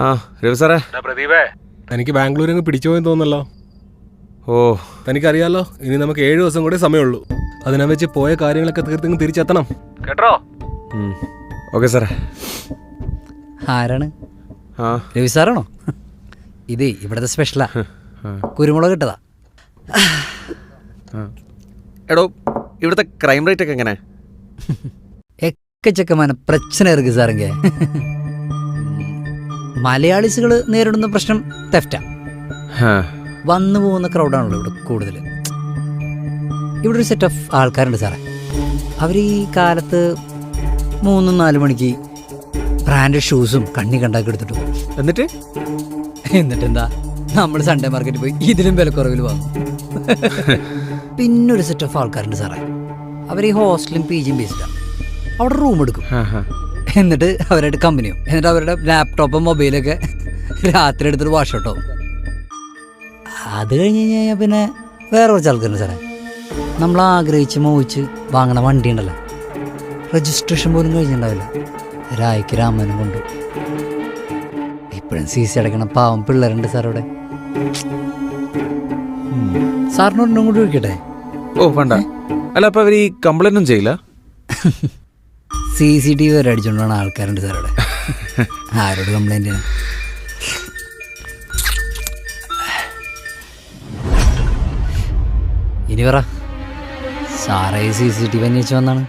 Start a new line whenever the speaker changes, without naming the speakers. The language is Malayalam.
ആ രവി സാറേ.
പ്രദീപേ, തനിക്ക് ബാംഗ്ലൂരിൽ പിടിച്ചു പോയെന്ന് തോന്നല്ലോ.
ഓ,
തനിക്കറിയാലോ, ഇനി നമുക്ക് 7 ദിവസം കൂടെ സമയമുള്ളൂ. അതിനെ വെച്ച് പോയ കാര്യങ്ങളൊക്കെ തീർത്ത് തിരിച്ചെത്തണം കേട്ടോ.
ഓക്കെ സാറേ.
ആരാണ്?
ആ
രവി സാറാണോ? ഇതേ ഇവിടുത്തെ സ്പെഷ്യലാ, കുരുമുളക് ഇട്ടതാ.
എടോ, ഇവിടുത്തെ ക്രൈം റേറ്റ് ഒക്കെ എങ്ങനെ?
എക്കച്ചക്കமான പ്രശ്നം ഇருக்கு സാറിങ്ക. മലയാളീസുകൾ നേരിടുന്ന പ്രശ്നം തെഫ്റ്റാ. വന്നു പോകുന്ന ക്രൗഡാണല്ലോ ഇവിടെ കൂടുതൽ. ഇവിടെ ഒരു സെറ്റ് ഓഫ് ആൾക്കാരുണ്ട് സാറേ. അവർ ഈ കാലത്ത് 3-4 മണിക്ക് ബ്രാൻഡ് ഷൂസും കണ്ണി കണ്ടാക്കി എടുത്തിട്ട് പോകും. എന്നിട്ടെന്താ, നമ്മൾ സൺഡേ മാർക്കറ്റിൽ പോയി ഇതിലും വിലക്കുറവിൽ വാങ്ങും. പിന്നൊരു സെറ്റ് ഓഫ് ആൾക്കാരുണ്ട് സാറേ. അവർ ഈ ഹോസ്റ്റലും PGയും ബേസിലാണ്. അവിടെ റൂം എടുക്കും. എന്നിട്ട് അവരായിട്ട് കമ്പനിയും. എന്നിട്ട് അവരുടെ ലാപ്ടോപ്പും മൊബൈലൊക്കെ രാത്രി എടുത്തിട്ട് വാഷ് ഔട്ട് ആവും. അത് കഴിഞ്ഞ് കഴിഞ്ഞാൽ പിന്നെ വേറെ കുറച്ച് ആൾക്കാരുണ്ട് സാറേ. നമ്മൾ ആഗ്രഹിച്ച് മോഹിച്ച് വാങ്ങണ വണ്ടി ഉണ്ടല്ലോ, രജിസ്ട്രേഷൻ പോലും കഴിഞ്ഞിട്ടുണ്ടാവില്ല, രായ്ക്ക് രാമനും കൊണ്ടു. ഇപ്പോഴും CC അടയ്ക്കണ പാവം പിള്ളേരുണ്ട് സാർ ഇവിടെ. സാറിനൊന്നും കൂടി ഒഴിക്കട്ടെ?
ഓ വേണ്ട. അല്ല, അപ്പൊ അവർ ഈ കംപ്ലൈന്റ് ഒന്നും ചെയ്യില്ല?
CCTV വരെ അടിച്ചുകൊണ്ടാണ് ആൾക്കാരുണ്ട് സാർ ഇവിടെ. ആരോട് കംപ്ലൈന്റ്? ഇനി പറ, സാറേ CCTV അന്വേഷിച്ച് വന്നാണ്.